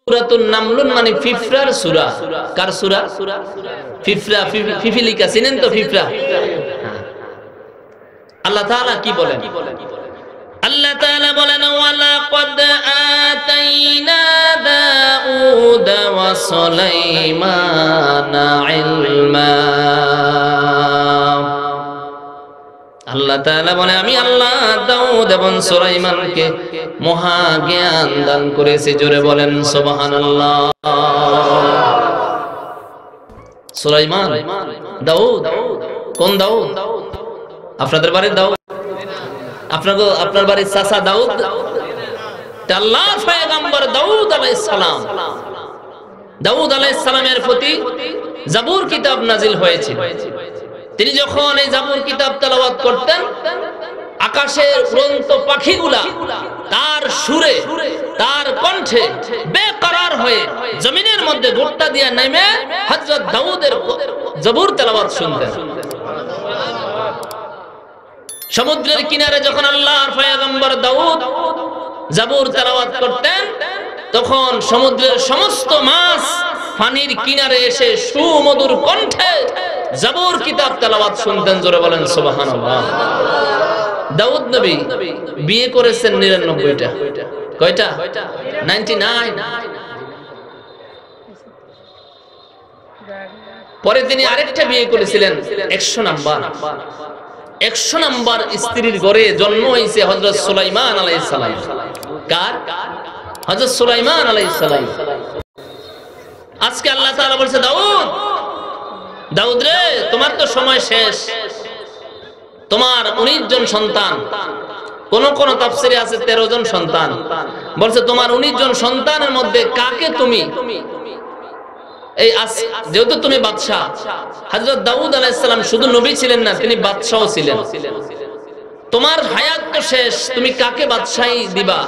সূরাতুন নামলুন মানে ফিফরার সূরা। কার সূরা? ফিফরা, ফিফিলিকা চিনেন তো? ফিফরা। আল্লাহ তাআলা কি বলেন? আল্লাহ তাআলা বলেন ওয়ালাকাদ আতাইনা দাউদা ওয়া সুলাইমানা ইলমা। আল্লাহ তাআলা বলে আমি আল্লাহ দাউদ এবং সুলাইমানকে মহা জ্ঞান দান করেছি। জোরে বলেন সুবহানাল্লাহ। সুলাইমান, দাউদ, কোন দাউদ? আপনাদের বাড়ির দাউদ? আপনার বাড়ির চাচা দাউদ? আল্লাহর পয়গম্বর দাউদ আলাইহিস সালাম। দাউদ আলাইহিস সালামের প্রতি জাবুর কিতাব নাজিল হয়েছিল। তিনি যখন এই জাবুর কিতাব তেলাওয়াত করতেন, আকাশের উড়ন্ত পাখিগুলা তার সুরে, তার কণ্ঠে বেকরার হয়ে জমিনের মধ্যে গোট্টা দিয়ে নেমে হযরত দাউদের জাবুর তেলাওয়াত শুনতেন। সমুদ্রের কিনারে যখন আল্লাহর পয়গম্বর দাউদ জাবুর তেলাওয়াত করতেন, তখন সমুদ্রের সমস্ত মাছ পানির কিনারে এসে সুমধুর কণ্ঠে জাবুর কিতাব তেলাওয়াত শুনতেন। জোরে বলেন সুবহানাল্লাহ। দাউদ নবী বিয়ে করেছেন ৯৯টা। কয়টা? 99। পরে তিনি আরেকটা বিয়ে করেছিলেন ১০০ নাম্বার। ১০০ নাম্বার স্ত্রীর ঘরে জন্ম হয়েছে হযরত সুলাইমান আলাইহিস সালাম। কার? হযরত সুলাইমান আলাইহিস সালাম। আজকে আল্লাহ তাআলা বলছে দাউদ, দাউদ রে তোমার তো সময় শেষ। তোমার ১৯ জন সন্তান, কোন তাফসীরে আছে ১৩ জন সন্তান। বলছে তোমার ১৯ জন সন্তানের মধ্যে কাকে তুমি এই যেহেতু তুমি বাদশা, হযরত দাউদ আলাইহিস সালাম শুধু নবী ছিলেন না, তিনি বাদশাও ছিলেন। তোমার হায়াত তো শেষ, তুমি কাকে বাদশাহী দিবা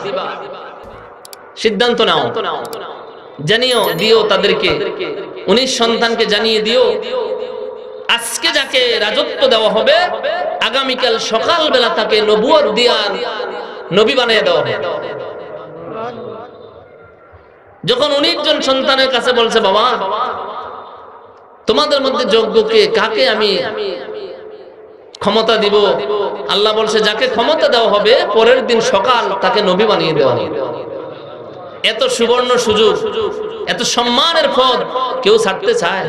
সিদ্ধান্ত নাও। জানিও দিও তাদেরকে, ১৯ সন্তানকে জানিয়ে দিও আজকে যাকে রাজত্ব দেওয়া হবে আগামীকাল সকাল বেলা তাকে নবুয়ত দিয়া নবী বানিয়ে দেওয়া হবে। যখন ১৯ জন সন্তানের কাছে বলছে বাবা তোমাদের মধ্যে যোগ্য কে, কাকে আমি ক্ষমতা দিব, আল্লাহ বলছে যাকে ক্ষমতা দেওয়া হবে পরের দিন সকাল তাকে নবী বানিয়ে দেওয়া হবে। এত সুবর্ণ সুযোগ, এত সম্মানের পদ কেউ ছাড়তে চায়?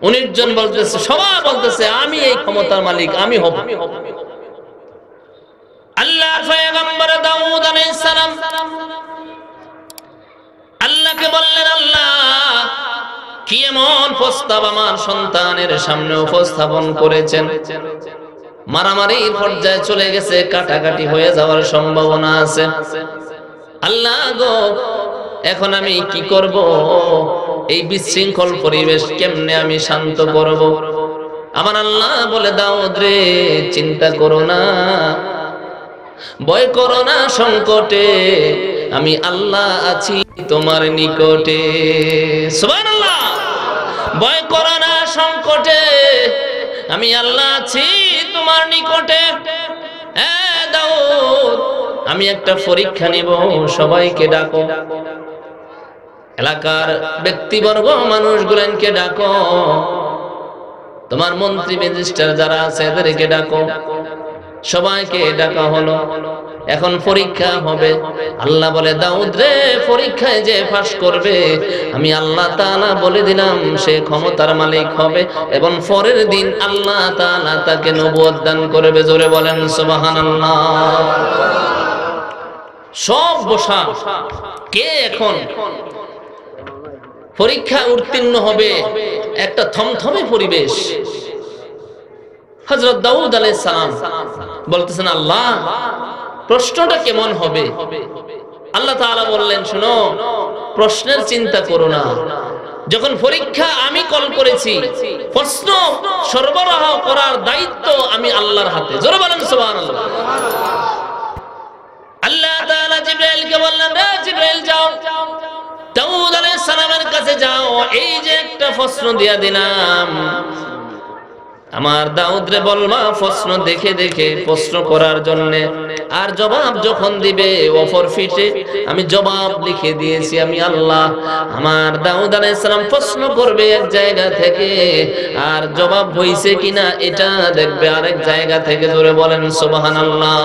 ১৯ জন বলতেছে, সবাই বলতেছে আমি এই ক্ষমতার মালিক, আমি হব। আল্লাহর পয়গম্বর দাউদ আলাইহিস সালাম আল্লাহকে বললেন আল্লাহ কি এমন প্রস্তাব আমার সন্তানের সামনে উপস্থাপন করেছেন? মারামারির পর্যায়ে চলে গেছে, কাটাকাটি হয়ে যাওয়ার সম্ভাবনা আছে। আল্লাহ গো এখন আমি কি করব? এই বিশৃঙ্খল পরিবেশ কেমনে আমি শান্ত করব? আমার আল্লাহ বলে দাউদ রে চিন্তা করো না, ভয় করো না, সংকটে আমি আল্লাহ আছি তোমার নিকটে। সুবহানাল্লাহ। ভয় করো না, সংকটে আমি আল্লাহ আছি তোমার নিকটে। হ্যাঁ দাউদ আমি একটা পরীক্ষা নিব, সবাইকে ডাকো, এলাকার ব্যক্তিবর্গ মানুষগুলোকে ডাকো, তোমার মন্ত্রী মিনিস্টার যারা আছে এদেরকে ডাকো। সবাইকে ডাকা হলো, এখন পরীক্ষা হবে। আল্লাহ বলে দাউদ রে পরীক্ষায় যে পাস করবে আমি আল্লাহ তাআলা বলে দিলাম সে ক্ষমতার মালিক হবে এবং পরের দিন আল্লাহ তাআলা তাকে নবুয়ত দান করবে। জোরে বলেন সুবহানাল্লাহ। সব বসা, কে এখন পরীক্ষা উত্তীর্ণ হবে? একটা থমথমে পরিবেশ। হযরত দাউদ আলাইহিস সালাম বলতেছেন আল্লাহ প্রশ্নটা কেমন হবে? আল্লাহ তাআলা বললেন শুনো, প্রশ্নের চিন্তা করো না, যখন পরীক্ষা আমি কল করেছি প্রশ্ন সরবরাহ করার দায়িত্ব আমি আল্লাহর হাতে। জোরে বলেন সুবহানাল্লাহ। আল্লাহ তাআলা জিবরাইলকে বললেন রে জিবরাইল যাও দাউদ আলাইহিস সালামের কাছে যাও, এই যে একটা প্রশ্ন দিয়া দিলাম আমার দাউদ রে বলবা প্রশ্ন দেখে দেখে প্রশ্ন করার জন্য, আর জবাব যখন দিবে অপর ফিটে আমি জবাব লিখে দিয়েছি আমি আল্লাহ। আমার দাউদ আলাইহিস সালাম প্রশ্ন করবে এক জায়গা থেকে, আর জবাব হইছে কিনা এটা দেখবে আরেক জায়গা থেকে। জোরে বলেন সুবহানাল্লাহ।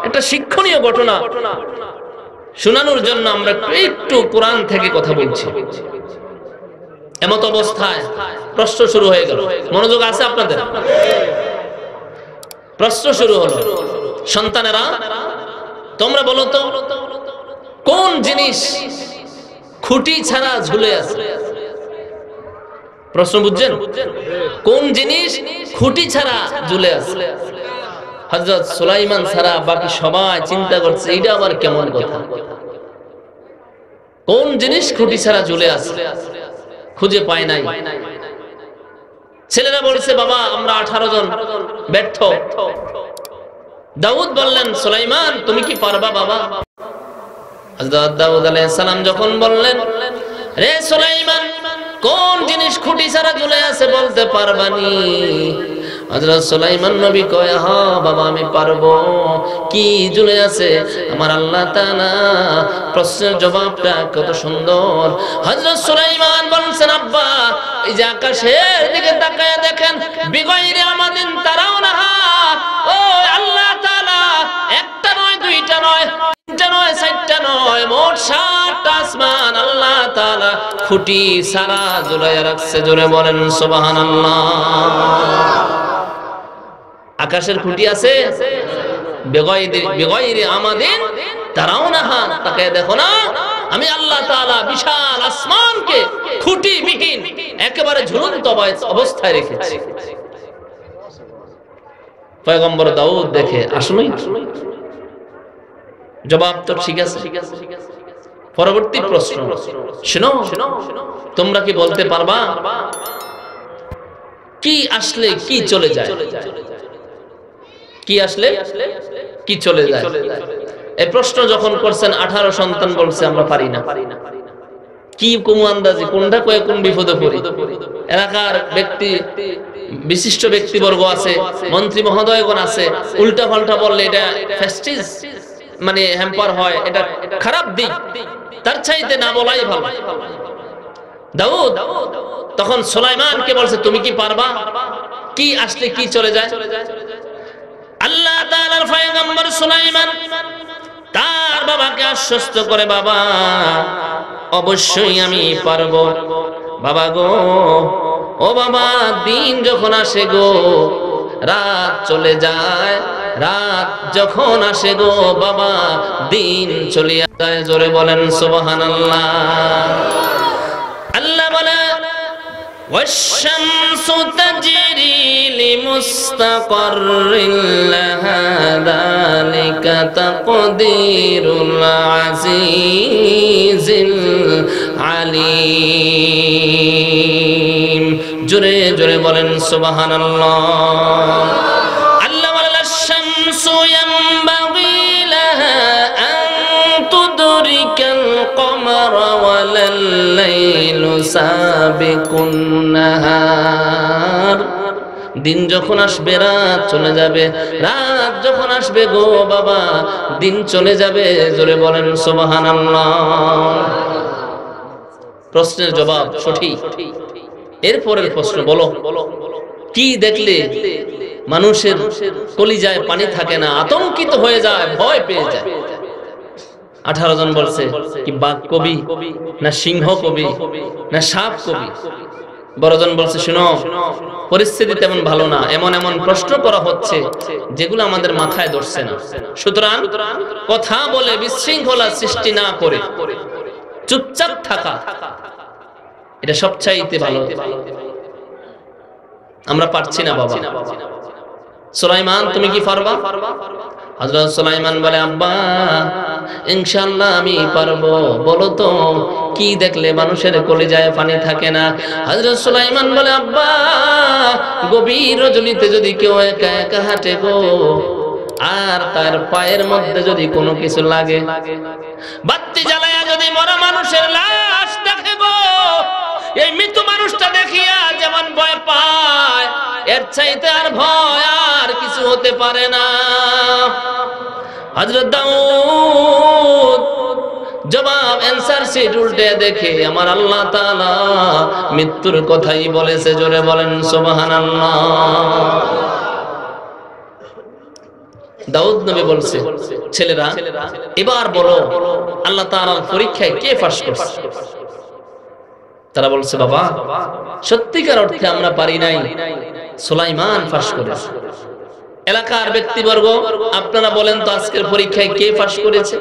একটা শিক্ষণীয় ঘটনা শোনানোর জন্য আমরা একটু কোরআন থেকে কথা বলছি। এমত অবস্থায় প্রশ্ন শুরু হয়ে গেল। মনোযোগ আছে আপনাদের? প্রশ্ন শুরু হলো, সন্তানেরা তোমরা বলো তো কোন জিনিস খুঁটি ছাড়া ঝুলে আছে? প্রশ্ন বুঝছেন? কোন জিনিস খুঁটি ছাড়া ঝুলে আছে? হযরত সুলাইমান ছাড়া বাকি সবাই চিন্তা করছে এটা আবার কেমন কথা। কোন জিনিস খুঁটি ছাড়া ঝুলে আছে? খুঁজে পায় নাই। ছেলেরা বলছে বাবা আমরা 18 জন ব্যর্থ। দাউদ বললেন সুলাইমান তুমি কি পারবা বাবা? হযরত দাউদ আলাইহিস সালাম যখন বললেন রে সুলাইমান কোন জিনিস খুঁটি ছাড়া ঝুলে আছে বলতে পারবানি? হযরত সুলাইমান নবী কয় হ্যাঁ বাবা আমি পারবো। কি ঝুলে আছে? আমার আল্লাহ তাআলা প্রশ্নের জবাবটা কত সুন্দর। হযরত সুলাইমান বলছেন আব্বা এই যে আকাশের দিকে তাকায় দেখেন বিগয়রে আমাদিন তারাউনা, ও আল্লাহ তাআলা একটা নয় দুইটা নয় তিনটা নয় চারটা নয় মোট 7টা আসমান আল্লাহ তাআলা খুঁটি ছাড়া ঝুলাইয়া রাখছে। জোরে বলেন সুবহানাল্লাহ। আকাশের খুঁটি আছে বিগয়রে আমাদিন তারাউনা, তাকায় দেখো না আমি আল্লাহ তাআলা বিশাল আসমানকে খুঁটিবিহীন একেবারে ঝুলন্ত অবস্থায় রেখেছি। পয়গম্বর দাউদ দেখে আসলেই জবাব তো ঠিক আছে। পরবর্তী প্রশ্ন শুনো, তোমরা কি বলতে পারবা কি আসলে কি চলে যায়? কি আসলে কি চলে যায়? এই প্রশ্ন যখন করছেন 18 সন্তান বলছে আমরা পারি না। কি কোন আন্দাজি কোনটা কয়ে কোন বিপদে পড়ি। এলাকার ব্যক্তি বিশিষ্ট ব্যক্তিবর্গ আছে, মন্ত্রী মহোদয়গণ আছে, উল্টা পাল্টা বললে এটা ফেস্টিজ মানে হ্যাম্পার হয়, এটা খারাপ দিক, তার চাইতে না বলাই ভালো। দাউদ তখন সুলাইমানকে বলছে তুমি কি পারবা? কি আসলে কি চলে যায়? আল্লাহ তাআলার পয়গম্বর সুলাইমান তার বাবাকে আশ্বস্ত করে বাবা অবশ্যই আমি পারবো। বাবা গো ও বাবা দিন যখন আসে গো রাত চলে যায়, রাত যখন আসে গো বাবা দিন চলে যায়। জোরে বলেন সুবহানাল্লাহ। আল্লাহ বলে والشمس تجري لمستقر لها ذلك تقدير العزيز العليم। জোরে জোরে বলেন সুবহানাল্লাহ। আল্লাহ বলেন الشمس ينبغي لها أن تدرك القمر ولا الليل سابق النهار। দিন যখন আসবে রাত চলে যাবে, রাত যখন আসবে গো বাবা দিন চলে যাবে। জোরে বলেন সুবহানাল্লাহ। প্রশ্নের জবাব সঠিক। এরপরের প্রশ্ন বলো কি দেখলে মানুষের কলিজায় পানি থাকে না, আতঙ্কিত হয়ে যায়, ভয় পেয়ে যায়? 18 জন বলছে কি বাঘ কবি না সিংহ কবি না সাপ কবি? 12 জন বলছে শুনো পরিস্থিতি তেমন ভালো না, এমন এমন প্রশ্ন করা হচ্ছে যেগুলো আমাদের মাথায় ধরছে না। সুতরাং কথা বলে বিশৃঙ্খলা সৃষ্টি না করে চুপচাপ থাকা এটা সবচাইতে ভালো। আমরা পারছি না বাবা। সুলাইমান তুমি কি পারবা? হযরত সুলাইমান বলে আব্বা ইনশাআল্লাহ আমি পারবো। বলো তো কি দেখলে মানুষের কলিজায় পানি থাকে না? হযরত সুলাইমান বলে আব্বা গভীর রজনীতে যদি কেউ একা একা হাঁটে গো আর তার পায়ের মধ্যে যদি কোনো কিছু লাগে, বাতি জ্বালায়া যদি মরা মানুষের লাশ দেখে গো এই মৃত মানুষটা দেখিয়া যেমন ভয় পায় চাইতে আর ভয় আর কিছু হতে পারে না। হযরত দাউদ জবাব অ্যানসার শিট উল্টে দেখে আমার আল্লাহ তাআলা মৃত্যুর কথাই বলেছে। জোরে বলেন সুবহানাল্লাহ। দাউদ নবী বলছে, ছেলেরা এবার বলো আল্লাহ তাআলার পরীক্ষায় কে পাস করছে? তারা বলছে, বাবা সত্যিকার অর্থে আমরা পারি নাই, সুলাইমান পাস করেছে। এলাকার ব্যক্তিবর্গ আপনারা বলেন তো আজকের পরীক্ষায় কে পাস করেছে?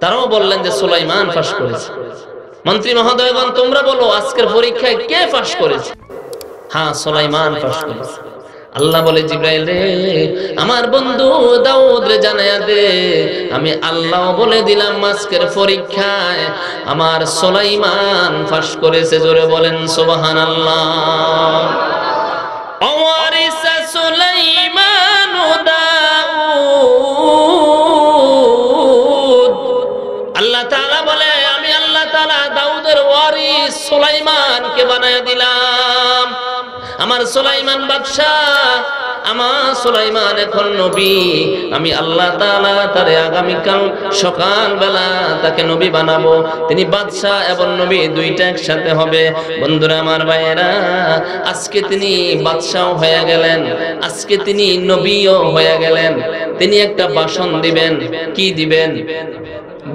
তারাও বললেন যে সুলাইমান পাস করেছে। মন্ত্রী মহোদয়গণ তোমরা বলো আজকের পরীক্ষায় কে পাস করেছে? হ্যাঁ, সুলাইমান পাস করেছে। আল্লাহ বলে, জিবরাইল রে আমার বন্ধু দাউদ রে জানায়া দে, আমি আল্লাহ বলে দিলাম আজকের পরীক্ষায় আমার সুলাইমান পাস করেছে। জোরে বলেন সুবহানাল্লাহ। ওয়ারিসা সুলাইমান দাউদ, আল্লাহ তাআলা বলে আমি আল্লাহ তাআলা দাউদের ওয়ারিস সুলাইমানকে বানায়া দিলাম। আমার সুলাইমান বাদশাহ, আমার সুলাইমান এখন নবী। আমি আল্লাহ তাআলা তারে আগামীকাল সকালবেলা তাকে নবী বানাবো। তিনি বাদশাহ এবং নবী দুইটা একসাথে হবে। বন্ধুরা আমার ভাইয়েরা, আজকে তিনি বাদশাহ হয়ে গেলেন, আজকে তিনি নবীও হয়ে গেলেন। তিনি একটা ভাষণ দিবেন। কি দিবেন?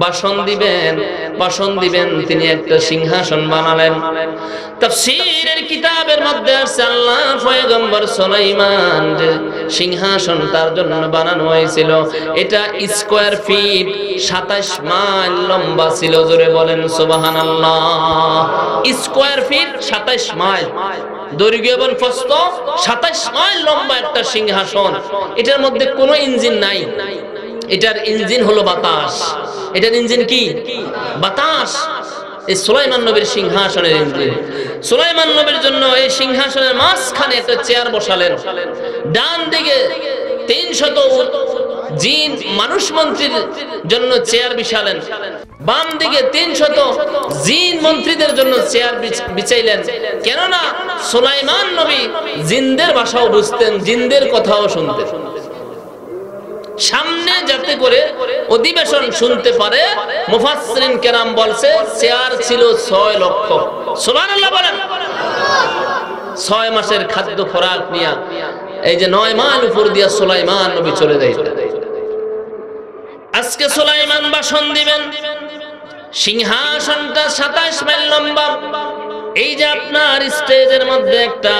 ভাষণ দিবেন, ভাষণ দিবেন। তিনি একটা সিংহাসন বানালেন। তাফসীরের কিতাবের মধ্যে আছে আল্লাহর পয়গম্বর সুলাইমান যে সিংহাসন তার জন্য বানানো হয়েছিল, এটা স্কয়ার ফিট 27 মাইল লম্বা ছিল। জোরে বলেন সুবহানাল্লাহ। স্কয়ার ফিট 27 মাইল, দৈর্ঘ্য এবং প্রস্থ 27 মাইল লম্বা একটা সিংহাসন। এটার মধ্যে কোনো ইঞ্জিন নাই, এটার ইঞ্জিন হলো বাতাস। এটার ইঞ্জিন কি? বাতাস। এই সুলাইমান নবীর সিংহাসনের ইঞ্জিন। সুলাইমান নবীর জন্য এই সিংহাসনের মাঝখানে একটা চেয়ার বসালেন। ডান দিকে 300 জিন মানুষ মন্ত্রীর জন্য চেয়ার বিছালেন, বাম দিকে 300 জিন মন্ত্রীদের জন্য চেয়ার বিছাইলেন। কেননা সুলাইমান নবী জিনদের ভাষাও বুঝতেন, জিনদের কথাও শুনতেন। সামনে যাতে করে অধিবেশন শুনতে পারে, মুফাসসিরিন কেরাম বলছে চেয়ার ছিল 6 লক্ষ। সুবহানাল্লাহ বলেন। 6 মাসের খাদ্য খোরাক নিয়ে এই যে 9 মাইল উপর দিয়া সুলাইমান নবী চলে যাইতেন। আজকে সুলাইমান ভাষণ দিবেন। সিংহাসনটা 27 মাইল লম্বা। এই যে আপনার স্টেজের মধ্যে একটা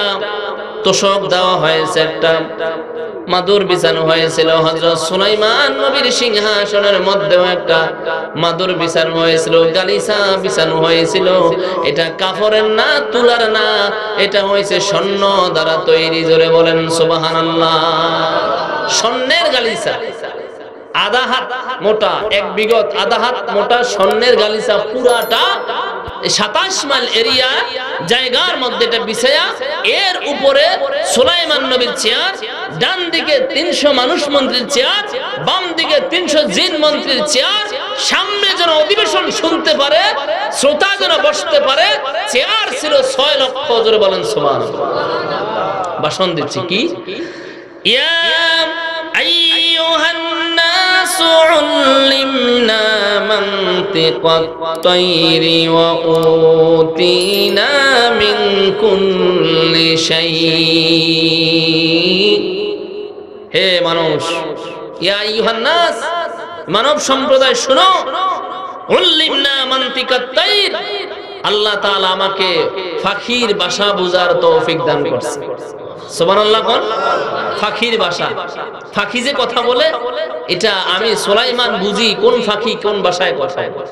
তোশক দেওয়া হয়েছে, একটা মাদুর বিছানো হয়েছিল। হযরত সুলাইমান নবীর সিংহাসনের মধ্যেও একটা মাদুর বিছানো হয়েছিল, গালিচা বিছানো হয়েছিল। এটা কাপড়ের না, তুলার না, এটা হয়েছে স্বর্ণ দ্বারা তৈরি। জোরে বলেন সুবহানাল্লাহ। স্বর্ণের গালিচা, আধা হাত মোটা, 1 বিঘত আধা হাত মোটা স্বর্ণের গালিচা, পুরাটা 27 মাইল এরিয়া জায়গার মধ্যে এটা বিছায়া, এর উপরে সুলাইমান নবীর চেয়ার, ডান দিকে 300 মানুষ মন্ত্রীর চেয়ার, বাম দিকে 300 জিন মন্ত্রীর চেয়ার। সামনে যেন অধিবেশন শুনতে পারে, শ্রোতা যেন বসতে পারে। চেয়ার ছিল 6 লক্ষ। জোরে বলেন সুবহানাল্লাহ। ভাষণ দিচ্ছি কি? ইয়া আইয়ুহান নাসু উল্লিমনা মানতিকাত তায়রি ওয়া উতিনা মিন কুল্লি শাই। হে মানুষ, ইয়া আইয়ুহান নাস, মানব সম্প্রদায় শুনো, উল্লিমনা মানতিকাত তায়র, আল্লাহ তাআলা আমাকে পাখির ভাষা বোঝার তৌফিক দান করেছে। সুবহানাল্লাহ। কোন পাখির ভাষা? পাখি যে কথা বলে এটা আমি সুলাইমান বুঝি কোন পাখি কোন ভাষায় কথা বলে।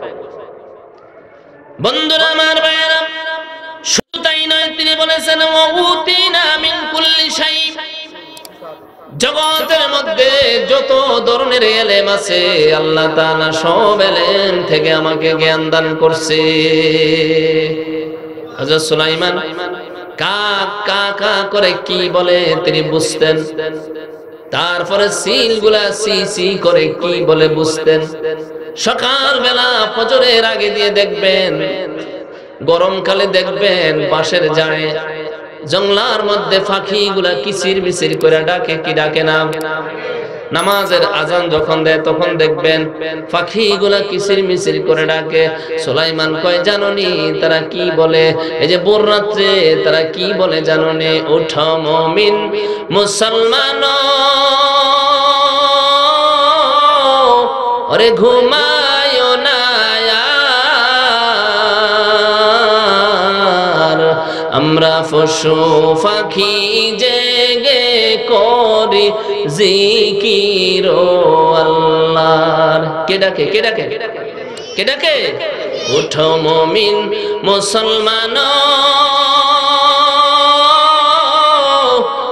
বন্ধুরা আমার ভাইয়েরা, শুধু তাই নয়, তিনি বলেছেন ওয়াউতিনা মিন কুল্লি শাই। জগতের মধ্যে যত ধরনের ইলম আছে আল্লাহ তাআলা সব ইলম থেকে আমাকে জ্ঞান দান করছে। হযরত সুলাইমান কা কা কা করে কি বলে তিনি বুঝতেন। তারপরে সিলগুলা সি সি করে কি বলে বুঝতেন। সকালবেলা ফজরের আগে দিয়ে দেখবেন, গরমকালে দেখবেন বাঁশের জাড়ে জঙ্গলার মধ্যে পাখিগুলা কিচির মিচির করে ডাকে, কি ডাকে না? নামাজের আজান যখন দেয় তখন দেখবেন পাখিগুলা কিচির মিচির করে ডাকে। সুলাইমান কয় জাননি তারা কি বলে? এই যে ভোর রাত্রে তারা কি বলে জাননি? ওঠো মুমিন মুসলমান, ওরে ঘুমায় না আর, আমরা পশু পাখি জেগে করি জিকির আল্লাহর। কে ডাকে? কে ডাকে? কে ডাকে? ওঠো মুমিন মুসলমান,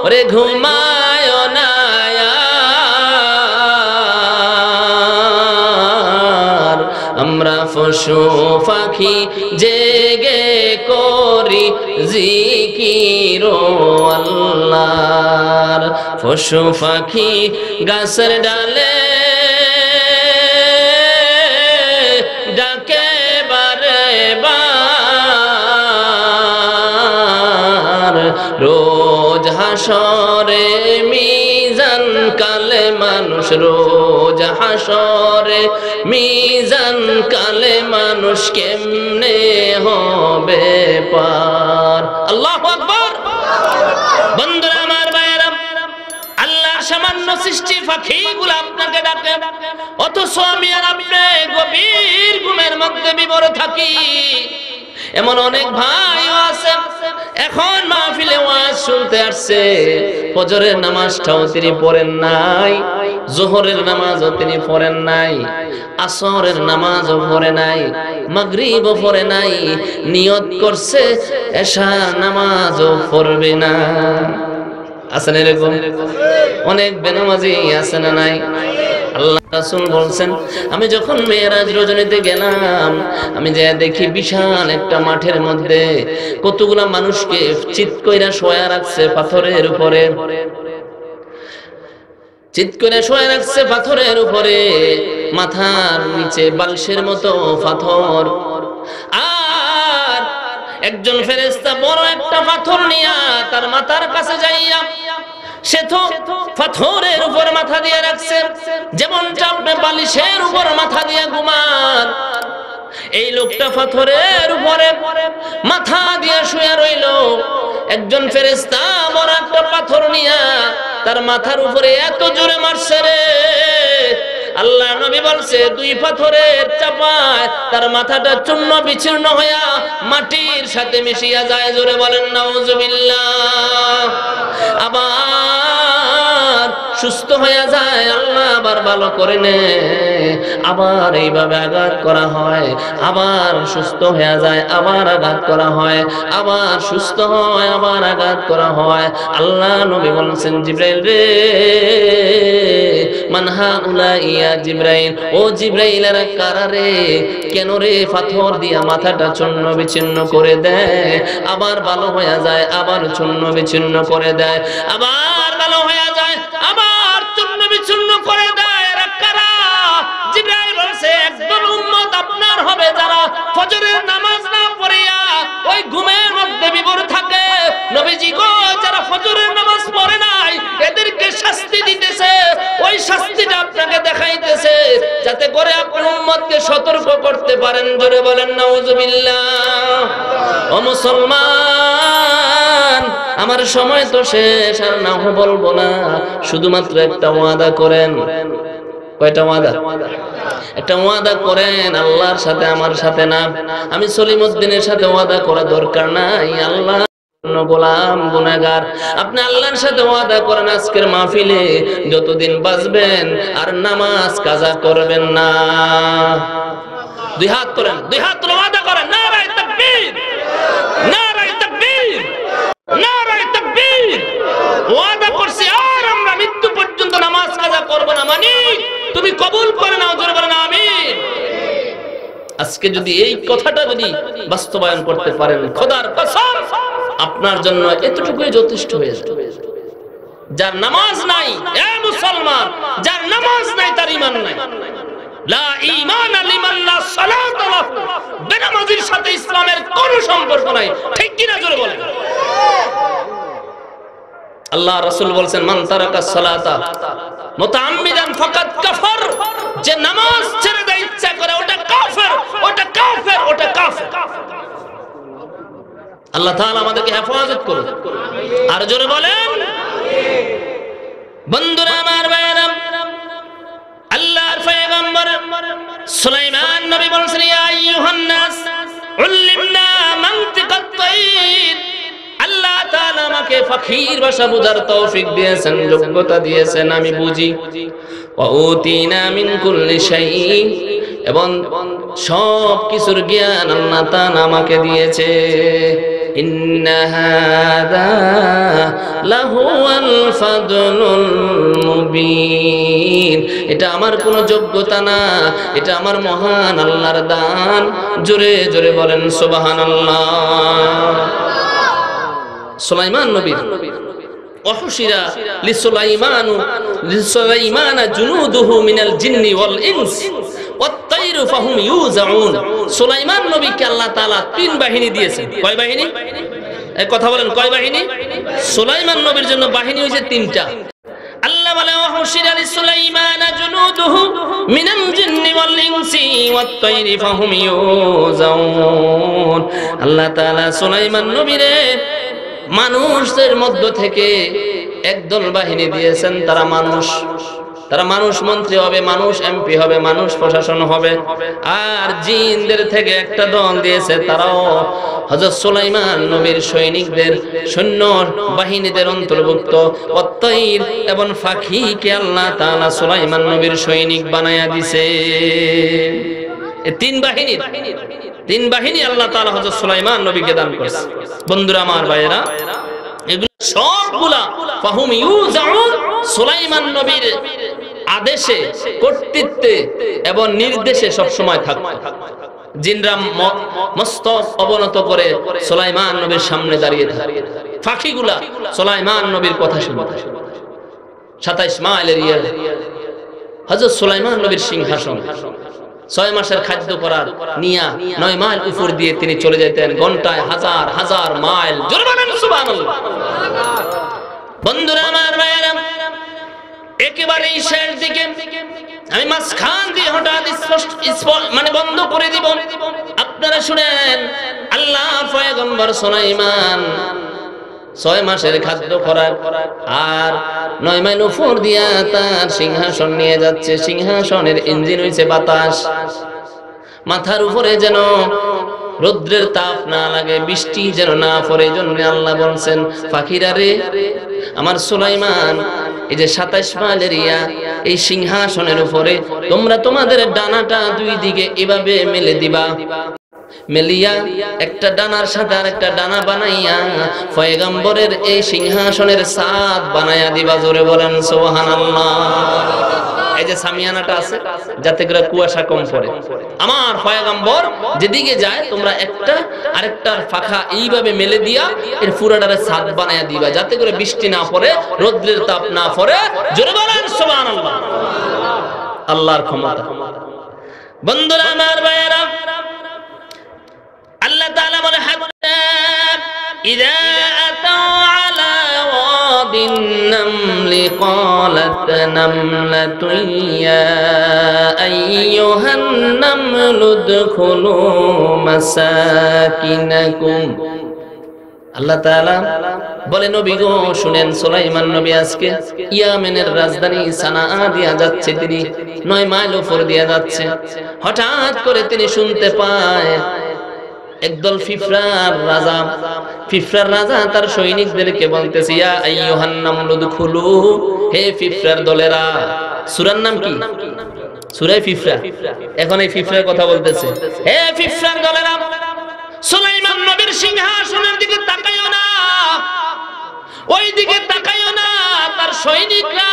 ওরে ঘুমায় না আর, আমরা পশু পাখি জেগে করি জিকির আল্লাহর। পশু পাখি গাছের ডালে ডাকে বারে বার, রোজ হাসরে মিজান কালে মানুষ, রোজ হাসরে মিজান কালে মানুষ কেমনে হবে পার। আল্লাহু আকবার। বন্ধুরা আমার ভাইয়েরা, আল্লাহর সামান্য সৃষ্টি পাখিগুলো আপনাকে ডাকে, অথচ আমি আর আপনি গভীর ঘুমের মধ্যে বিভোর থাকি। এমন অনেক ভাইও আছে এখন মাহফিলে ওয়াজ শুনতে আসছে, ফজরের নামাজটাও তিনি পড়েন নাই, যোহরের নামাজও তিনি পড়েন নাই, আসরের নামাজও পড়ে নাই, মাগরিবও পড়ে নাই, নিয়ত করছে এশার নামাজও পড়বে না। আছেন এরকম অনেক বেনামাজি, আছে না নাই? আল্লাহ রাসূল বলছেন, আমি যখন মেরাজ রজনীতে গেলাম, আমি যে দেখি বিশাল একটা মাঠের মধ্যে কতগুলা মানুষকে চিৎ কইরা শোয়া রাখছে পাথরের উপরে, চিৎ করে শোয়া রাখছে পাথরের উপরে, মাথার নিচে বালিশের মতো পাথর। আর একজন ফেরেশতা বড় একটা পাথর নিয়া তার মাথার কাছে যাইয়া সে তো পাথরের উপর মাথা দিয়ে রাখছে, যেমন আপনি বালিশের উপর মাথা দিয়ে ঘুমান, এই লোকটা পাথরের উপরে মাথা দিয়ে শুয়ে রইল। একজন ফেরেশতা বড় একটা পাথর নিয়া তার মাথার উপরে এত জোরে মারছে রে, আল্লাহ নবী বলছে দুই পাথরের চাপায় তার মাথাটা চূর্ণ বিচূর্ণ হইয়া মাটির সাথে মিশিয়া যায়। জোরে বলেন নাউজুবিল্লাহ। আবার সুস্থ হয়ে যায়, আল্লাহ আবার ভালো করে নে, আবার এইভাবে আঘাত করা হয়, আবার সুস্থ হয়ে যায়, আবার আঘাত করা হয়, আবার সুস্থ হয়, আবার আঘাত করা হয়। আল্লাহ নবী বলেছেন, জিবরাইল রে, মানহা উলা ইয়া জিবরাইল, ও জিবরাইল এরা কারা রে, কেন রে পাথর দিয়া মাথাটা চূর্ণ বিচ্ছিন্ন করে দেয়, আবার ভালো হয়ে যায়, আবার চূর্ণ বিচ্ছিন্ন করে দেয়, আবার ভালো হয়ে যায়, আবার চূর্ণ বিচ্ছিন্ন করে দেয়। এরা কারা? জিবরাইল বলছে, একদল উম্মত আপনার হবে যারা ফজরের নামাজ না পড়িয়া ওই ঘুমের মধ্যে বিভোর থাকে। নবীজি গো, যারা ফজরের নামাজ পড়ে নাই এদেরকে শাস্তি দিতেছে, ওই শাস্তিটা আপনাকে দেখাইতেছে যাতে করে আপনার উম্মতকে সতর্ক করতে পারেন। জোরে বলেন নাউজুবিল্লাহ। ও মুসলমান, আমার সময় তো শেষ, আর না বলবো না, শুধুমাত্র একটা ওয়াদা করেন। কয়টা ওয়াদা? একটা ওয়াদা করেন আল্লাহর সাথে, আমার সাথে না। আমি সলিমউদ্দিনের সাথে ওয়াদা করা দরকার নাই, আল্লাহ গোলাম গুনাহগার। আপনি আল্লাহর সাথে ওয়াদা করেন, আজকের মাহফিলে যতদিন বাঁচবেন আর নামাজ কাজা করবেন না। দুই হাত তোলেন, দুই হাত তুলে ওয়াদা করেন, নারায়ে তাকবীর, নারায়ে তাকবীর, নারায়ে তাকবীর। ওয়াদা করছি আর আমরা মৃত্যু পর্যন্ত নামাজ কাজা করব না। মানে তুমি কবুল করে নাও, জোরে বলেন আমিন। আজকে যদি এই কথাটা যদি বাস্তবায়ন করতে পারেন, খোদার কসম আপনার জন্য এতটুকুই যথেষ্ট হয়ে যাবে। যার নামাজ নাই, এ মুসলমান, যার নামাজ নাই তার ঈমান নাই। লা ঈমান লিমান লা সালাত লাহু, বেনামাজির সাথে ইসলামের কোনো সম্পর্ক নাই। ঠিক কি না? জোরে বলেন। আল্লাহ রাসূল বলেন মান তারাকা সালাতা মুতাআম্মিদান ফাকাদ কাফার, যে নামাজ ছেড়ে দেয় ইচ্ছা করে ওটা কাফের, ওটা কাফের, ওটা কাফের। আল্লাহ তাআলা আমাদেরকে হেফাজত করুন, আর জোরে বলেন বন্ধুরা আমার ভাইরা, আল্লাহর পয়গম্বর সুলাইমান নবী বলেন ইয়া আইয়ুহান নাস উল্লিমনা মানতিকাত তাইর। আল্লাহ তাআলা আমাকে পাখির ভাষা বুঝার তৌফিক দিয়েছেন, যোগ্যতা দিয়েছেন, আমি বুঝি। ওয়া উতিনা মিন কুল্লি শাই, এবং সব কিছুর জ্ঞান আল্লাহ তাআলা আমাকে দিয়েছে। ইন্না হাযা লাহুয়াল ফাদলুল মুবিন, এটা আমার কোনো যোগ্যতা না, এটা আমার মহান আল্লাহর দান। জোরে জোরে বলেন সুবহানাল্লাহ। সুলাইমান নবীর ওয়াহুশিরা লিসুলাইমানা জুনুদুহু মিনাল জিন্নি ওয়াল ইনস ওয়াত-তায়রু ফাহুম ইউজাউন। সুলাইমান নবীকে আল্লাহ তাআলা তিন বাহিনী দিয়েছেন। কয় বাহিনী? এই কথা বলেন, কয় বাহিনী? সুলাইমান নবীর জন্য বাহিনী হয়েছে তিনটা। আল্লাহ বলে ওয়াহুশিরা লিসুলাইমানা জুনুদুহু মিনাল জিন্নি ওয়াল ইনসি ওয়াত-তায়রি ফাহুম ইউজাউন। আল্লাহ তাআলা সুলাইমান নবীরে মানুষদের মধ্য থেকে একদল বাহিনী দিয়েছেন, তারা মানুষ মন্ত্রী হবে, মানুষ এমপি হবে, মানুষ প্রশাসন হবে। আর জিনদের থেকে একটা দল দিয়েছে, তারাও হযরত সুলাইমান নবীর সৈনিকদের, সৈন্য বাহিনীদের অন্তর্ভুক্ত। ওয়াত-তায়র এবং পাখিকে আল্লাহ তাআলা সুলাইমান নবীর সৈনিক বানায়া দিয়েছে। এই তিন বাহিনী আল্লাহ তাআলা হযরত সুলাইমান নবীকে দান করেছে। বন্ধুরা আমার ভাইয়েরা, এগুলো সবগুলা ফাহুম ইউজাউন, সুলাইমান নবীর আদেশে, কর্তৃত্বে এবং নির্দেশে সব সময় থাকতো। জিনরা মস্তক অবনত করে সুলাইমান নবীর সামনে দাঁড়িয়ে থাকে, পাখিগুলা সুলাইমান নবীর কথা শুনে। 27 মাইলের হযরত সুলাইমান নবীর সিংহাসন 6 মাসের খাদ্য করার নিয়া 9 মাইল উপর দিয়ে তিনি চলে যেতেন, ঘন্টায় হাজার হাজার মাইল। জোরে বলেন সুবহানাল্লাহ। বন্ধুরা আমার ভাইয়েরা, একেবারে শেষ দিকে আমি মাঝখান দিয়ে হঠাৎ মানে বন্ধ করে দিব, আপনারা শুনেন। আল্লাহ পয়গম্বর সুলাইমান 6 মাসের খাদ্য খোরাক আর 9 মাইল উপর দিয়া তার সিংহাসন নিয়ে যাচ্ছে। সিংহাসনের ইঞ্জিন হইছে বাতাস। মাথার উপরে যেন রৌদ্রের তাপ না লাগে, বৃষ্টি যেন না পড়ে, জন্য আল্লাহ বলছেন পাখিরা রে, আমার সুলাইমান এই যে 27 মাইল এরিয়া, এই সিংহাসনের উপরে তোমরা তোমাদের ডানাটা 2 দিকে এভাবে মেলে দিবা। মেলিয়া একটা ডানার সাথে আরেকটা ডানা বানাইয়া পয়গম্বরের এই সিংহাসনের ছাদ বানাইয়া দিবা। জোরে বলেন সুবহানাল্লাহ। এই যে সামিয়ানাটা আছে, যাতে করে কুয়াশা কম পড়ে, আমার পয়গম্বর যেদিকে যায় তোমরা একটা আরেকটার পাখা এইভাবে মেলে দিয়া এর পুরাটারে ছাদ বানাইয়া দিবা, যাতে করে বৃষ্টি না পড়ে, রৌদ্রের তাপ না পড়ে। জোরে বলেন সুবহানাল্লাহ। আল্লাহর ক্ষমতা। বন্ধুরা আমার ভাইয়েরা, আল্লাহ তাআলা বলে হাত্তা ইযা আতাউ আলা ওয়াদিন নামলি ক্বালাত নামলাতুন ইয়া আইয়ুহান নামলু দুখুলু মাসাকিনাকুম। আল্লাহ তাআলা বলে নবী গো শুনেন, সুলাইমান নবী আজকে ইয়ামেনের রাজধানী সানাআ দিয়া যাচ্ছে, তিনি 9 মাইল উপর দিয়া যাচ্ছে। হঠাৎ করে তিনি শুনতে পায় একদল ফিফরার রাজা তার সৈনিকদেরকে বলতেছে ইয়া আইয়ুহান নামলু দুখুলু, হে ফিফরার দলেরা। সূরার নাম কি? সূরা ফিফরা। এখন এই ফিফরার কথা বলতেছে, হে ফিফরার দলেরা, সুলাইমান নবীর সিংহাসনের দিকে তাকাইও না, ওই দিকে তাকাইও না। তার সৈনিকরা,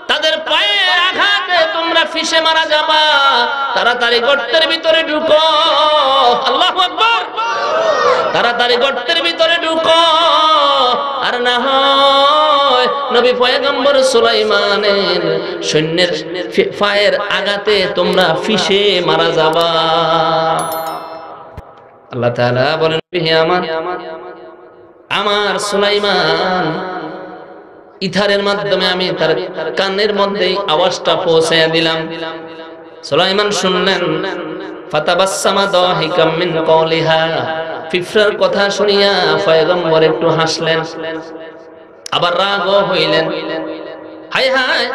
তাদের পায়ের আঘাতে তোমরা ফিসে মারা যাবা। তাড়াতাড়ি গর্তের ভিতরে ঢুকো। আল্লাহু আকবার। তাড়াতাড়ি গর্তের ভিতরে ঢুকো, আর না হয় নবী পয়গম্বর সুলাইমানের সৈন্যের পায়ের আঘাতে তোমরা ফিসে মারা যাবা। আল্লাহ তাআলা বলেন, হে আমার সুলাইমান ইথারের মাধ্যমে আমি তার কানের মধ্যে আওয়াজটা পৌঁছায়া দিলাম। সুলাইমান শুনলেন, ফাতাবাসসামা দাহিকাম মিন কওলিহা, ফিফরার কথা শুনিয়া পয়গম্বর একটু হাসলেন, আবার রাগও হইলেন। হায় হায়,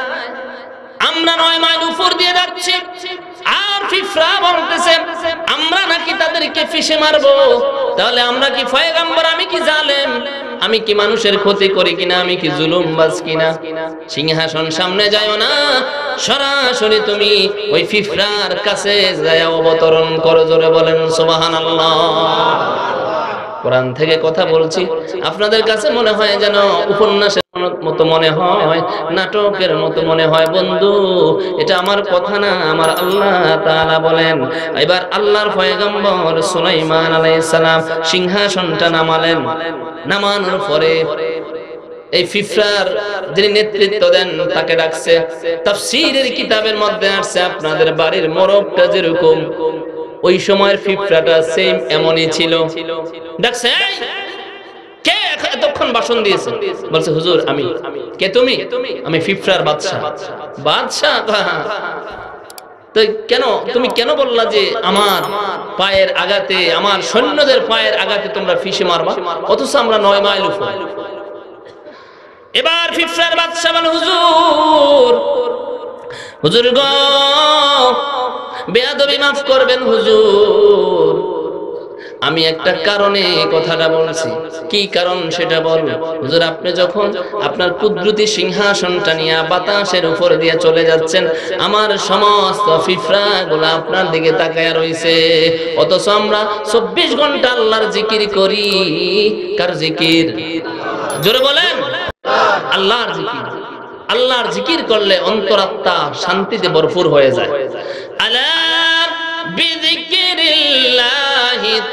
আমরা 9 মাইল উপর দিয়ে যাচ্ছি আর ফিফরা বলতেছে আমরা নাকি তাদেরকে ফিশে মারবো। তাহলে আমরা কি পয়গম্বর, আমি কি জালেম, আমি কি মানুষের ক্ষতি করি কিনা, আমি কি জুলুমবাজ কিনা? সিংহাসন সামনে যাও না, সরাসরি তুমি ওই ফিফরার কাছে যায় অবতরণ করো। জোরে বলেন সুবহানাল্লাহ। কোরআন থেকে কথা বলছি, আপনাদের কাছে মনে হয় যেন উপন্যাসের মতো মনে হয়, নাটকের মতো মনে হয়। বন্ধু, এটা আমার কথা না, আমার আল্লাহ তাআলা বলেন। এবার আল্লাহর পয়গম্বর সুলাইমান আলাইহিস সালাম সিংহাসনটা নামালেন। নামানোর পরে এই ফিফরার যিনি নেতৃত্ব দেন তাকে ডাকছে। তাফসীরের কিতাবের মধ্যে আসছে, আপনাদের বাড়ির মোরগটা যেরকম, ওই সময়ের ফিফরাটা সেম এমনই ছিল। ডাকছে, কে এতক্ষণ ভাষণ দিয়েছে? বলছে, হুজুর আমি। কে তুমি? আমি ফিফরার বাদশা। বাদশা? তো কেন তুমি কেন বললা যে আমার পায়ের আঘাতে, আমার সৈন্যদের পায়ের আঘাতে তোমরা ফিশে মারবা, অথচ আমরা 9 মাইল উপর? এবার ফিফরার বাদশা বলে, হুজুর গো, বেয়াদবি মাফ করবেন হুজুর, আমি একটা কারণে কথাটা বলছি। কি কারণ সেটা বল। হুজুর, আপনি যখন আপনার কুদরতি সিংহাসনটা নিয়ে বাতাসের উপর দিয়ে চলে যাচ্ছেন, আমার সমস্ত ফিফরাগুলো আপনার দিকে তাকায়া রইছে, অথচ আমরা 24 ঘন্টা আল্লাহর জিকির করি। কার জিকির? জোরে বলেন, আল্লাহর জিকির। আল্লাহর জিকির করলে অন্তরাত্মা শান্তিতে ভরপুর হয়ে যায়। আলা বিযিকিরিল্লাহি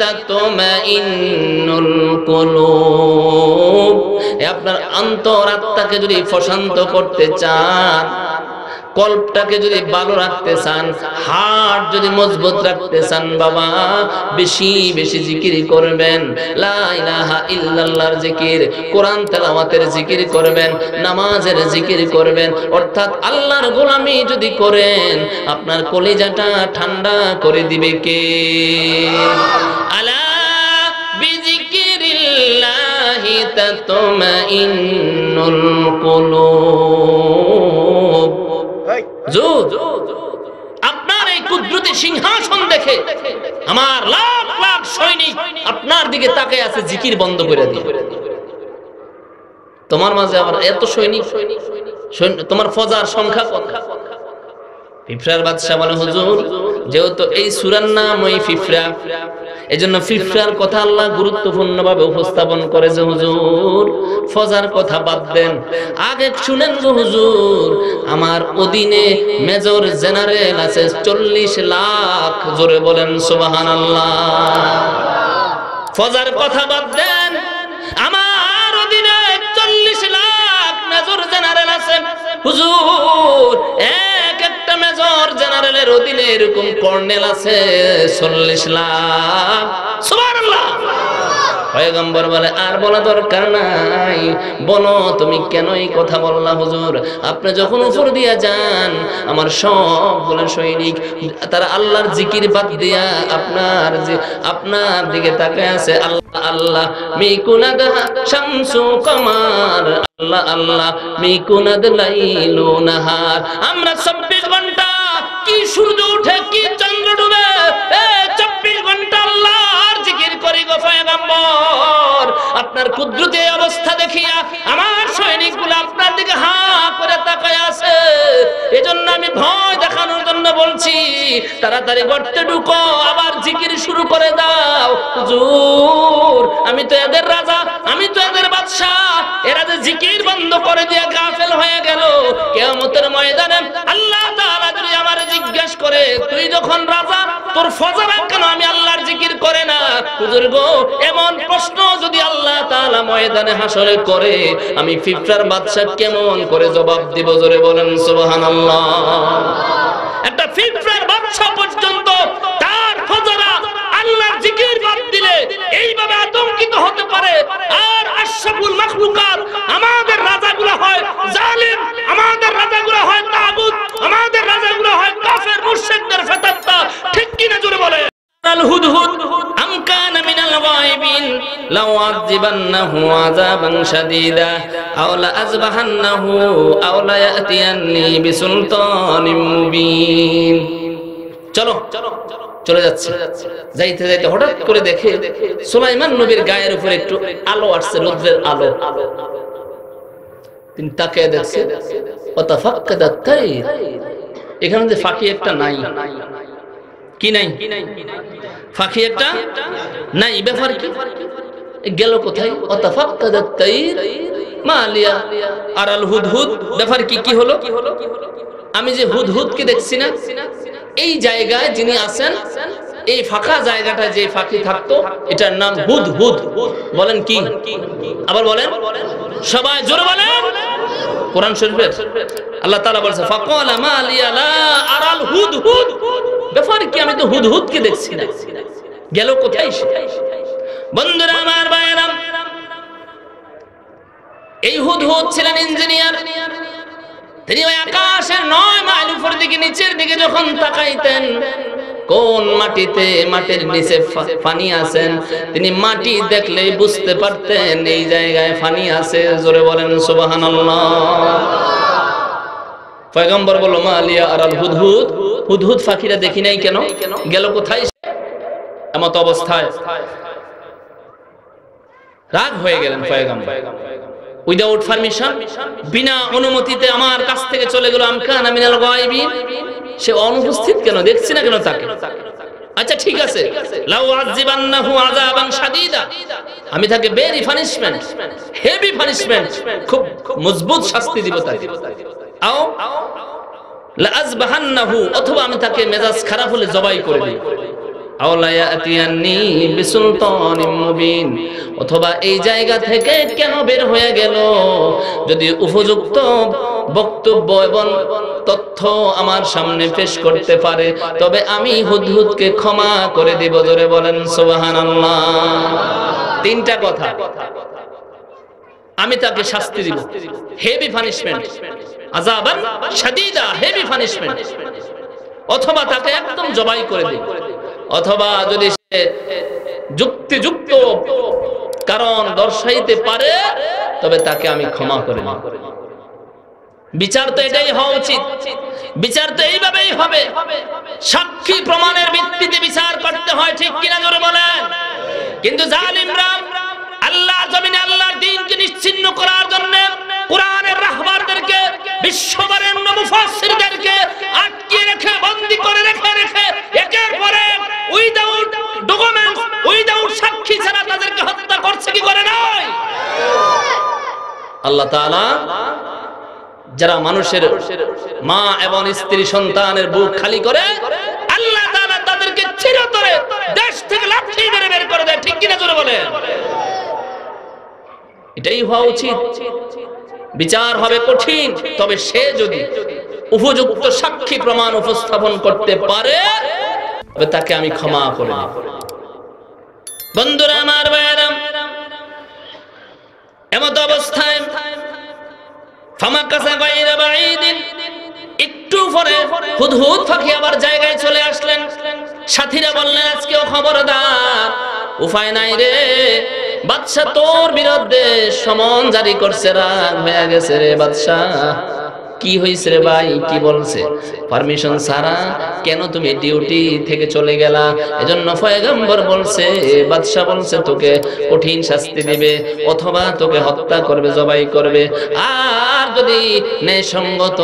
তাতমাইন্নুল কুলুব। আপনার অন্তরাত্মাকে যদি প্রশান্ত করতে চান, কল্পটাকে যদি ভালো রাখতে চান, হার্ট যদি মজবুত রাখতে চান, বাবা বেশি বেশি জিকির করবেন। লা ইলাহা ইল্লাল্লাহর জিকির, কোরআন তেলাওয়াতের জিকির করবেন, নামাজের জিকির করবেন। অর্থাৎ আল্লাহর গোলামি যদি করেন, আপনার কলিজাটা ঠান্ডা করে দিবে কে? আলা বিযিকিরিল্লাহি তাতমাইন্নুল কুলুব। আপনার এই কুদরতি সিংহাসন দেখে আমার লাখ লাখ সৈনিক আপনার দিকে তাকিয়ে আছে, জিকির বন্ধ করে দিয়ে। তোমার মাঝে আবার এত সৈনিক, তোমার ফজার সংখ্যা কত? ফিফরার বাদশা বলে, হুজুর যেহেতু এই সূরার নাম ওই ফিফরা, এজন্য ফিফরার কথা আল্লাহ গুরুত্বপূর্ণ ভাবে উপস্থাপন করে যে হুজুর ফজার কথা বাদ দেন, আগে শুনেন গো হুজুর, আমার অধীনে মেজর জেনারেল আছে 40 লাখ। জোরে বলেন সুবহানাল্লাহ। ফজার কথা বাদ দেন, আমার অধীনে 40 লাখ মেজর জেনারেল আছে হুজুর। একটা মেজর জেনারেলের অধীনে এরকম কর্নেল আছে 40 লাখ। সুবহানাল্লাহ। পয়গম্বর বলে, আর বলা দরকার নাই, বলো তুমি কেন এই কথা বললা হুজুর? আপনি যখন উপর দিয়া যান, আমার সবগুলো সৈনিক তারা আল্লাহর জিকির বাদ দিয়া আপনার দিকে তাকায় আছে। আল্লাহ আল্লাহ মিকুনাদ শামসু কমার, আল্লাহ আল্লাহ মিকুনাদ লাইলু নাহার। আমরা 24 ঘন্টা কি সূর্য ওঠে কি চন্দ্র ডুবে, 24 ঘন্টা আল্লাহর জিকির করি গো পয়গম্বর। আপনার কুদরতি অবস্থা দেখিয়া আমার সৈনিকগুলো আপনার দিকে হা করে তাকায় আছে। এজন্য আমি ভয় দেখানোর জন্য বলছি, তাড়াতাড়ি গর্তে ঢুকো, আবার জিকির শুরু করে দাও। হুজুর আমি তো এদের রাজা, আমি তো এদের বাদশা, এরা যে জিকির বন্ধ করে দিয়ে গাফেল হয়ে গেল, কিয়ামতের ময়দানে আল্লাহ তাআলা যদি আমারে জিজ্ঞেস করে, তুই যখন রাজা তোর ফজর কেন আমি আল্লাহর জিকির করে না? হুজুর গো, এমন প্রশ্ন যদি আল্লাহ তাআলা ময়দানে হাসরে করে, আমি ফিফরার বাদশা কেমন করে জবাব দিব? জোরে বলেন সুবহানাল্লাহ। একটা ফিফরার বাদশা পর্যন্ত তার ফজরা আল্লাহর জিকির বাদ দিলে এইভাবে আতঙ্কিত হতে পারে, আর আশরাফুল মাখলুকাত আমাদের রাজাগুলো হয় আম কানা মিনাল গায়বিন লাউ আযিবান্নাহু আযাবান শাদীদা আও লা আযবাহান্নাহু আও লা ইয়াতিয়ান্নি বিসুলতানিম মুবিন। চলো চলে যাচ্ছে, যাইতে যাইতে হঠাৎ করে দেখে সুলাইমান নবীর গায়ের উপরে একটু আলো আসছে, রৌদ্রের আলো। তিনি তাকিয়ে দেখছে ওয়াতাফাক্কাদাত তাইর, এখানে যে ফাঁকি একটা নাই, কি নাই? ফাঁকি একটা নাই, ব্যাপার কি? গেল কোথায়? ওয়াতাফাক্কাদাত তাইর মা লিয়া আরাল হুদহুদ, ব্যাপার কি? কি হলো? আমি যে হুদহুদকে দেখছি না, এই জায়গায় যিনি আছেন, এই ফাঁকা জায়গাটা যে ফাঁকি থাকতো, এটার নাম হুদহুদ। বলেন কি? আবার বলেন, সবাই জোরে বলেন। কোরআন শরীফের আল্লাহ তাআলা বলেছে ফাকালা মা লিয়া লা আরাল হুদহুদ, ব্যাপার কি? আমি তো হুদহুদকে দেখছি না, গেল কোথায় সে? বন্ধুরা আমার, ভাইয়েরা, এই হুদহুদ ছিলেন ইঞ্জিনিয়ার। তিনি ওই আকাশের 9 মাইল উপর দিকে নিচের দিকে যখন তাকাইতেন, কোন মাটিতে, মাটির নিচে পানি আছেন, তিনি মাটি দেখলেই বুঝতে পারতেন এই জায়গায় পানি আছে। জোরে বলেন সুবহানাল্লাহ। পয়গম্বর বলল মা লিয়া আরাল হুদহুদ, হুদহুদ ফাঁকিরা দেখি নাই কেন, গেল কোথায়? এমত অবস্থায় রাগ হয়ে গেলেন পয়গম্বর। উইদাউট পারমিশন, বিনা অনুমতিতে আমার কাছ থেকে চলে গেল। আম কানা মিনাল গায়বিন, সে অনুপস্থিত কেন, দেখছি না কেন তাকে? আচ্ছা ঠিক আছে, লাউ আযিবান্নাহু আযাবান শাদীদা, আমি তাকে ভেরি পানিশমেন্ট, হেভি পানিশমেন্ট, খুব মজবুত শাস্তি দিব তাকে। আও লা আযবাহান্নাহু, অথবা আমি তাকে মেজাজ খারাপ হলে জবাই করে দেব। আও লা ইয়াতিয়ান্নি বিসুলতানিম মুবিন, অথবা এই জায়গা থেকে কেন বের হয়ে গেল, যদি উপযুক্ত বক্তব্য এবং তথ্য আমার সামনে পেশ করতে পারে, তবে আমি হুদহুদকে ক্ষমা করে দিব। জোরে বলেন সুবহানাল্লাহ। তিনটা কথা, আমি তাকে শাস্তি দিব, হেভি পানিশমেন্ট, আযাবান শাদীদা, হেভি পানিশমেন্ট, অথবা তাকে একদম জবাই করে দিব, অথবা যদি সে যুক্তিযুক্ত কারণ দর্শাইতে পারে, তবে তাকে আমি ক্ষমা করে দেব। বিচার তো এটাই হওয়া উচিত, বিচার তো এইভাবেই হবে। সাক্ষী প্রমাণের ভিত্তিতে বিচার করতে হয়, ঠিক কিনা জোরে বলেন? কিন্তু জালিমরা আল্লাহ জমিনে আল্লাহর দ্বীনকে নিশ্চিহ্ন করার জন্য কোরআনের রাহবারদেরকে, বিশ্ববরেণ্য মুফাসসিরদেরকে আটকে রেখে, বন্দী করে রেখে একের পর এক উইদাউট ডকুমেন্টস, উইদাউট সাক্ষী ছাড়া তাদেরকে হত্যা করছে, কি করে নাই? আল্লাহ তাআলা যারা মানুষের মা এবং স্ত্রী সন্তানের বুক খালি করে, আল্লাহ তাআলা তাদেরকে চিরতরে দেশ থেকে লাথি মেরে বের করে দেয়, ঠিক কিনা জোরে বলেন? এটাই হওয়া উচিত। বিচার হবে কঠিন, তবে সে যদি উপযুক্ত সাক্ষী প্রমাণ উপস্থাপন করতে পারে, তবে তাকে আমি ক্ষমা করে দেব। বন্ধুরা আমার, ভাইয়েরা, এমত অবস্থায় ফামাকাসা গায়রা বাঈদিন, একটু পরে হুদহুদ পাখি আবার জায়গায় চলে আসলেন। সাথীরা বললেন আজকেও খবরদার, উপায় নাই রে, বাদশা তোর বিরুদ্ধে সমন জারি করছে, রাগ হয়ে গেছে রে বাদশা। কি হইছে রে ভাই, কি বলছে? পারমিশন ছাড়া কেন তুমি ডিউটি থেকে চলে গেলা? এজন্য পয়গম্বর বলছে, বাদশা বলছে তোকে কঠিন শাস্তি দিবে, অথবা তোকে হত্যা করবে, জবাই করবে। আর যদি ন্যায়সঙ্গত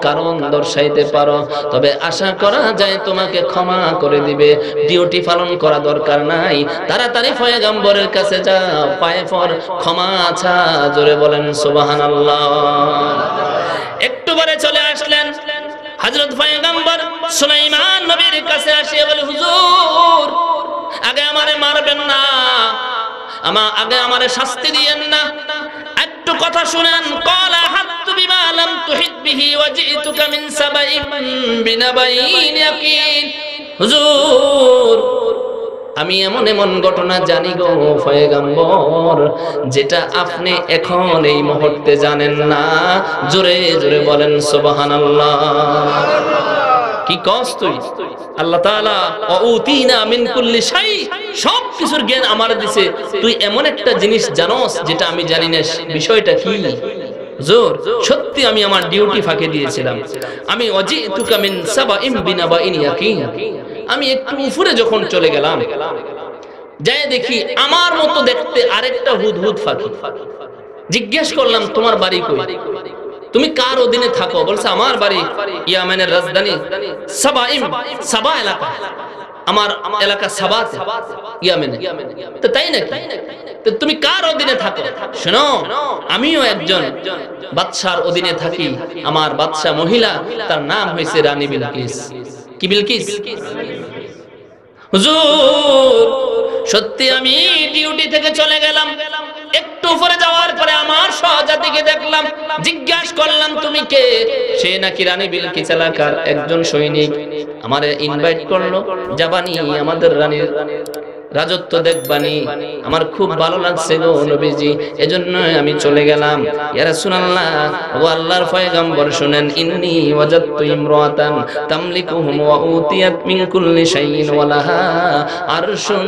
কারণ দর্শাইতে পারো, তবে আশা করা যায় তোমাকে ক্ষমা করে দিবে। ডিউটি পালন করা দরকার নাই, তাড়াতাড়ি পয়গম্বরের কাছে যা, পায়ে পড়, ক্ষমা আছা। জোরে বলেন সুবহানাল্লাহ। একটু পরে চলে আসলেন হযরত পয়গম্বর সুলাইমান নবীর কাছে, আসিয়া বলে হুজুর, আগে আমারে মারবেন না, আগে আমারে শাস্তি দিয়েন না, একটু কথা শুনেন। ক্বালা হাত্তু বিমা লাম তুহিত বিহি ওয়া জিতুকা মিন সাবাইন বিনাবাইন ইয়াকিন। হুজুর, আমি এমন এমন ঘটনা জানি গো পয়গম্বর, যেটা আপনি এখন এই মুহূর্তে জানেন না। জোরে জোরে বলেন সুবহানাল্লাহ। কি কি কস তুই? আল্লাহ তাআলা ওউতিনা মিন কুল্লি শাই, সব কিছুর জ্ঞান আমার দিছে, তুই এমন একটা জিনিস জানোস যেটা আমি জানি না, বিষয়টা কি? হুজুর সত্যি আমি আমার ডিউটি ফাঁকি দিয়েছিলাম। আমি ওয়াজিতুকা মিন সাবাইম বিনাবাইন ইয়াকিন, আমি একটু উপরে যখন চলে গেলাম, যাই দেখি আমার মতো দেখতে আরেকটা হুদহুদ পাখি। জিজ্ঞেস করলাম তোমার বাড়ি কই, তুমি কার অধীনে থাকো? বলছে আমার বাড়ি ইয়ামেনের রাজধানী সাবাইম, সাবা এলাকা, আমার এলাকা সাবাতে, ইয়ামেনে। তো তাই নাকি? তো তুমি কার অধীনে থাকো? শোনো, আমিও একজন বাদশার অধীনে থাকি। আমার বাদশা মহিলা, তার নাম হয়েছে রানী বিলকিস। কি বিলকিস? হুজুর সত্যি আমি ডিউটি থেকে চলে গেলাম, একটু উপরে যাওয়ার পরে আমার সহজাতিকে দেখলাম, জিজ্ঞাসা করলাম তুমি কে? সে নাকি রানী বিলকিস এলাকার একজন সৈনিক। আমারে ইনভাইট করলো, যাবানি আমাদের রানীর রাজত্ব দেখবানি। আমার খুব ভালো লাগছে গো নবীজি, এজন্য আমি চলে গেলাম। ইয়া রাসূলুল্লাহ, ও আল্লাহর পয়গম্বর শুনেন, ইন্নী ওয়াজাদতু ইমরাতান তামলিকুহুম ওয়া উতিয়াত মিন কুল্লি শাইইন ওয়া লাহা আরশুন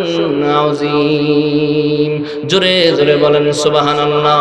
আযীম। জোরে জোরে বলেন সুবহানাল্লাহ।